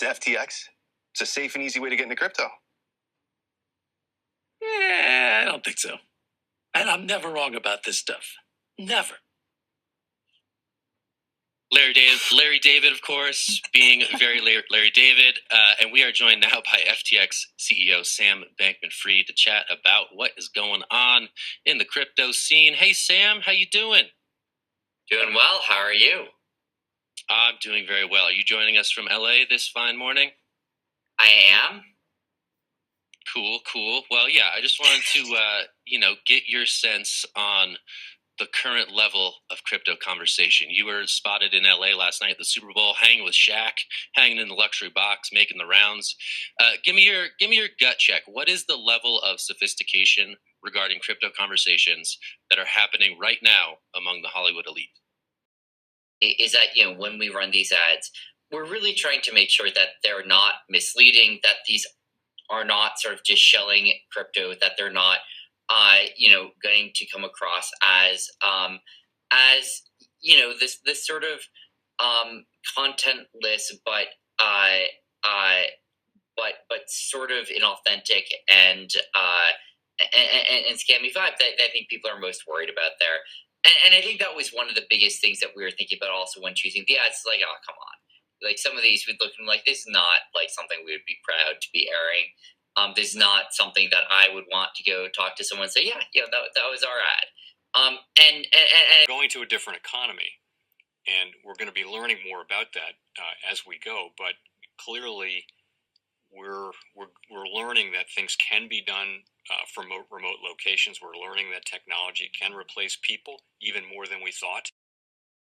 to FTX. It's a safe and easy way to get into crypto. I don't think so. And I'm never wrong about this stuff. Never. Larry David, of course, being very Larry David. And we are joined now by FTX CEO Sam Bankman-Fried to chat about what is going on in the crypto scene. Hey, Sam, how you doing? Doing well. How are you? I'm doing very well. Are you joining us from LA this fine morning? I am. Cool. Well, yeah, I just wanted to, get your sense on the current level of crypto conversation. You were spotted in LA last night at the Super Bowl, hanging with Shaq, hanging in the luxury box, making the rounds. Give me your gut check. What is the level of sophistication regarding crypto conversations that are happening right now among the Hollywood elite? Is that, when we run these ads, we're really trying to make sure that they're not misleading, that these are not sort of just shelling crypto, that they're not going to come across as this sort of contentless, but sort of inauthentic and scammy vibe that I think people are most worried about there. And I think that was one of the biggest things that we were thinking about also when choosing the ads. Like, oh, come on. Like, some of these would look like this is not like something we would be proud to be airing. This is not something that I would want to go talk to someone and say, that was our ad. And going to a different economy, and we're going to be learning more about that as we go. But clearly, we're learning that things can be done from remote locations. We're learning that technology can replace people even more than we thought.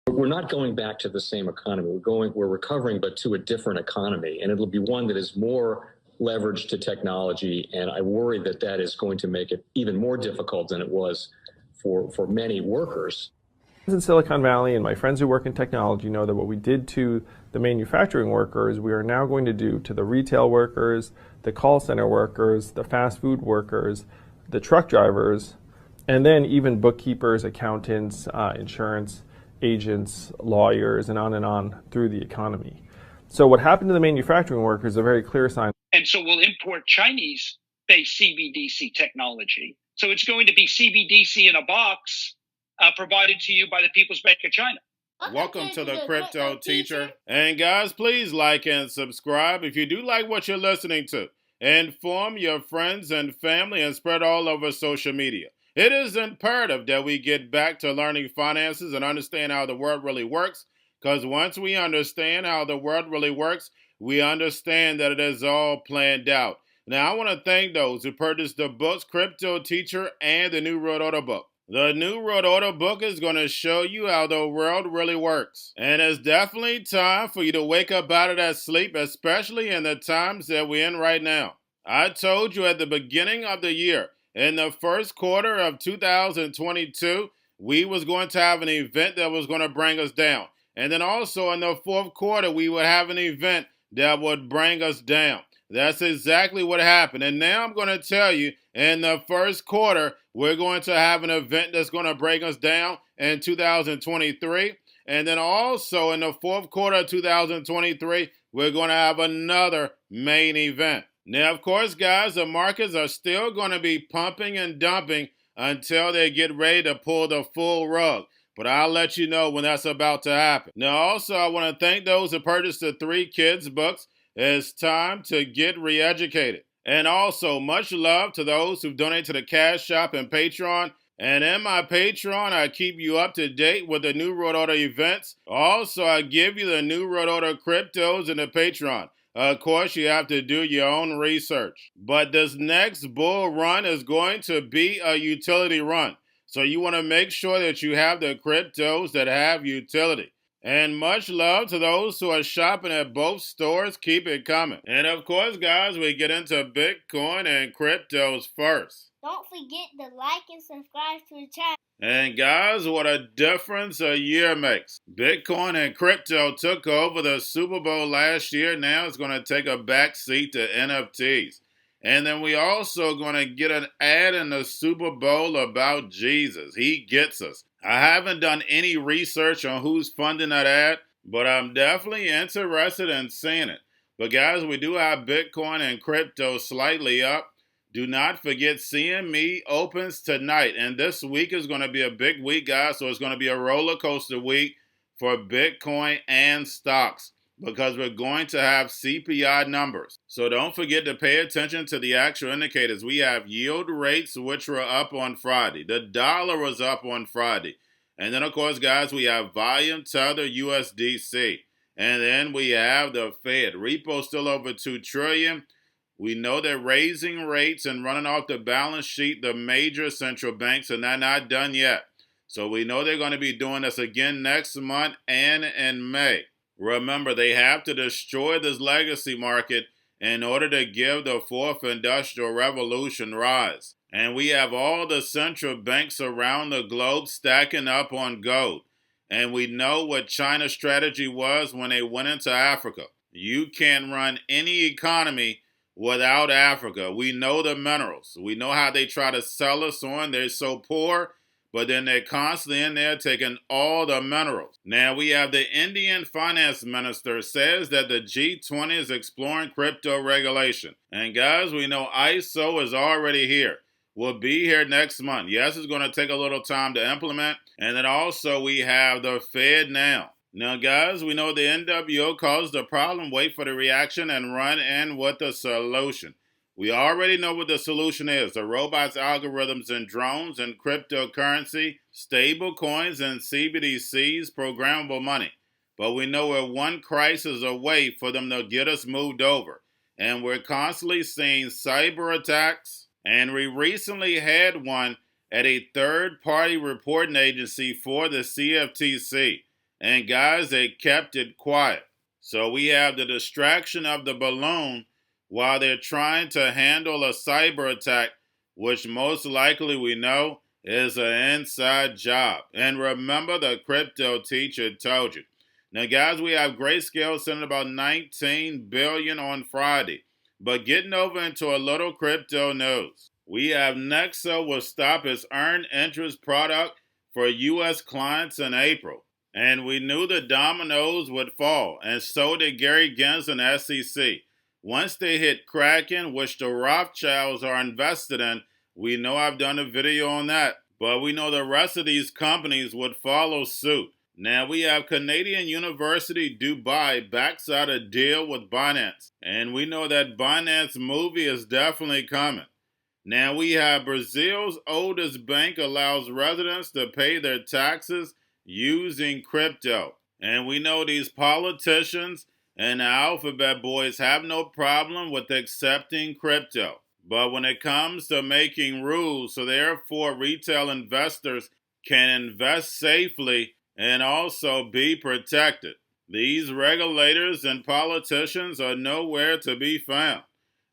We're not going back to the same economy. We're recovering, but to a different economy, and it'll be one that is more leveraged to technology. And I worry that is going to make it even more difficult than it was for many workers. In Silicon Valley, and my friends who work in technology know that what we did to the manufacturing workers, we are now going to do to the retail workers, the call center workers, the fast food workers, the truck drivers, and then even bookkeepers, accountants, insurance agents, lawyers, and on through the economy. So what happened to the manufacturing workers is a very clear sign. And so we'll import Chinese-based CBDC technology. So it's going to be CBDC in a box provided to you by the People's Bank of China. Welcome to the Crypto Teacher. And guys, please like and subscribe if you do like what you're listening to. Inform your friends and family and spread all over social media. It is imperative that we get back to learning finances and understand how the world really works, because once we understand how the world really works, we understand that it is all planned out. Now, I want to thank those who purchased the books Cryptoteacher and the New World Order book. The New World Order book is going to show you how the world really works. And it's definitely time for you to wake up out of that sleep, especially in the times that we're in right now. I told you at the beginning of the year, in the first quarter of 2022, we was going to have an event that was going to bring us down. And then also in the fourth quarter, we would have an event that would bring us down. That's exactly what happened. And now I'm going to tell you, in the first quarter, we're going to have an event that's going to bring us down in 2023. And then also in the fourth quarter of 2023, we're going to have another main event. Now, of course, guys, the markets are still going to be pumping and dumping until they get ready to pull the full rug. But I'll let you know when that's about to happen. Now, also, I want to thank those who purchased the 3 kids books. It's time to get re-educated. And also, much love to those who donate to the Cash Shop and Patreon. And in my Patreon, I keep you up to date with the New World Order events. Also, I give you the New World Order cryptos in the Patreon. Of course, you have to do your own research. But this next bull run is going to be a utility run. So you want to make sure that you have the cryptos that have utility. And much love to those who are shopping at both stores. Keep it coming. And of course, guys, we get into Bitcoin and cryptos first. Don't forget to like and subscribe to the channel. And guys, what a difference a year makes. Bitcoin and crypto took over the Super Bowl last year. Now it's going to take a back seat to NFTs. And then we also going to get an ad in the Super Bowl about Jesus. He gets us. I haven't done any research on who's funding that ad, but I'm definitely interested in seeing it. But guys, we do have Bitcoin and crypto slightly up. Do not forget CME opens tonight. And this week is going to be a big week, guys. So it's going to be a roller coaster week for Bitcoin and stocks, because we're going to have CPI numbers. So don't forget to pay attention to the actual indicators. We have yield rates, which were up on Friday. The dollar was up on Friday. And then, of course, guys, we have volume tether USDC. And then we have the Fed. Repo still over $2 trillion. We know they're raising rates and running off the balance sheet the major central banks, and they're not done yet. So we know they're going to be doing this again next month and in May. Remember, they have to destroy this legacy market in order to give the fourth industrial revolution rise. And we have all the central banks around the globe stacking up on gold. And we know what China's strategy was when they went into Africa. You can't run any economy without Africa. We know the minerals. We know how they try to sell us on. They're so poor, but then they're constantly in there taking all the minerals. Now we have the Indian finance minister says that the G20 is exploring crypto regulation. And guys, we know ISO is already here. Will be here next month. Yes, it's going to take a little time to implement. And then also we have the Fed now. Now, guys, we know the NWO caused the problem. Wait for the reaction and run in with the solution. We already know what the solution is. The robots, algorithms, and drones, and cryptocurrency, stable coins, and CBDCs, programmable money. But we know we're one crisis away for them to get us moved over. And we're constantly seeing cyber attacks. And we recently had one at a third-party reporting agency for the CFTC. And guys, they kept it quiet. So we have the distraction of the balloon while they're trying to handle a cyber attack, which most likely we know is an inside job. And remember, the crypto teacher told you. Now, guys, we have Grayscale sending about $19 billion on Friday. But getting over into a little crypto news. We have Nexo will stop its earned interest product for U.S. clients in April. And we knew the dominoes would fall, and so did Gary Gensler and SEC. Once they hit Kraken, which the Rothschilds are invested in, we know I've done a video on that. But we know the rest of these companies would follow suit. Now we have Canadian University Dubai backs out a deal with Binance. And we know that Binance movie is definitely coming. Now we have Brazil's oldest bank allows residents to pay their taxes using crypto. And we know these politicians and the alphabet boys have no problem with accepting crypto. But when it comes to making rules, so therefore retail investors can invest safely and also be protected, these regulators and politicians are nowhere to be found.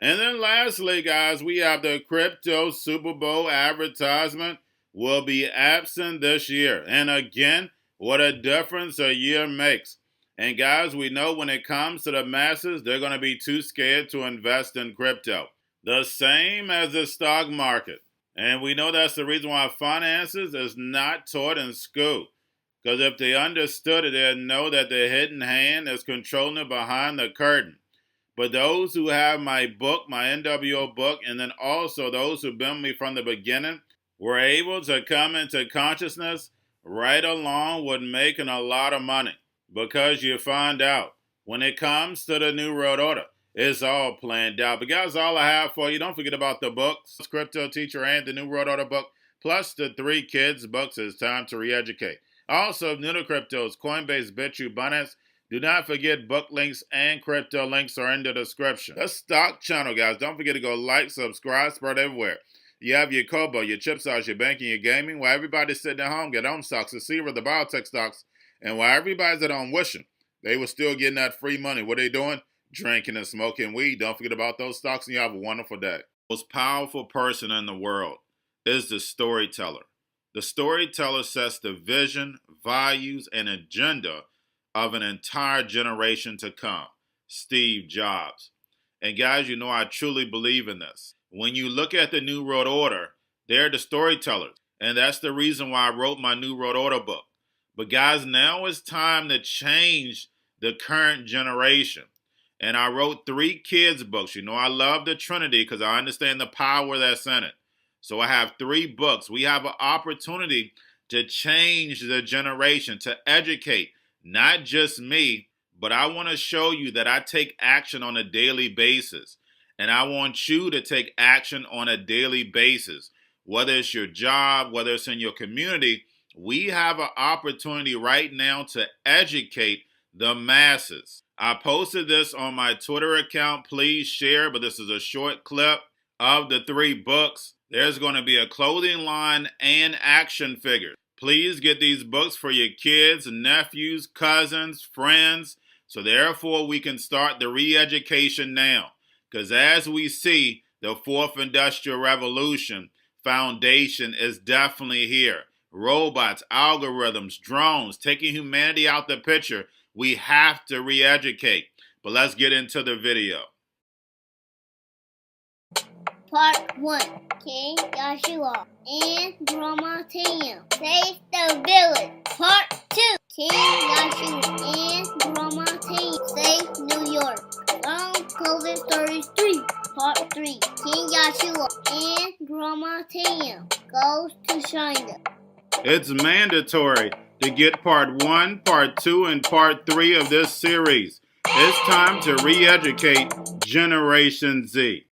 And then lastly, guys, we have the crypto Super Bowl advertisement will be absent this year. And again, what a difference a year makes. And guys, we know when it comes to the masses, they're going to be too scared to invest in crypto. The same as the stock market. And we know that's the reason why finances is not taught in school. Because if they understood it, they'd know that the hidden hand is controlling it behind the curtain. But those who have my book, my NWO book, and then also those who've been with me from the beginning, were able to come into consciousness right along with making a lot of money. Because you find out, when it comes to the New World Order, it's all planned out. But guys, all I have for you, don't forget about the books, Cryptoteacher and the New World Order book, plus the 3 kids' books. It's time to re-educate. Also, new to cryptos, Coinbase, Bitrue, Binance. Do not forget book links and crypto links are in the description. The stock channel, guys. Don't forget to go like, subscribe, spread everywhere. You have your Kobo, your chip stocks, your banking, your gaming. While everybody's sitting at home, get home stocks, the Seaver, the biotech stocks. And while everybody's at home wishing they were still getting that free money, what are they doing? Drinking and smoking weed. Don't forget about those stocks, and you have a wonderful day. The most powerful person in the world is the storyteller. The storyteller sets the vision, values, and agenda of an entire generation to come. Steve Jobs. And guys, you know I truly believe in this. When you look at the New World Order, they're the storytellers. And that's the reason why I wrote my New World Order book. But guys, now it's time to change the current generation. And I wrote 3 kids books. You know, I love the Trinity because I understand the power that's in it. So I have 3 books. We have an opportunity to change the generation, to educate, not just me, but I want to show you that I take action on a daily basis. And I want you to take action on a daily basis. Whether it's your job, whether it's in your community, we have an opportunity right now to educate the masses. I posted this on my Twitter account. Please share, but this is a short clip of the 3 books. There's going to be a clothing line and action figures. Please get these books for your kids, nephews, cousins, friends, so therefore we can start the re-education now. Because as we see, the 4th Industrial Revolution foundation is definitely here. Robots, algorithms, drones, taking humanity out the picture. We have to re-educate. But let's get into the video. Part 1. King Joshua and Grandma Tam save the village. Part 2. King Joshua and Grandma Tam save New York from COVID Stories 3. Part 3. King Joshua and Grandma Tam goes to China. It's mandatory to get part 1, part 2, and part 3 of this series. It's time to re-educate Generation Z.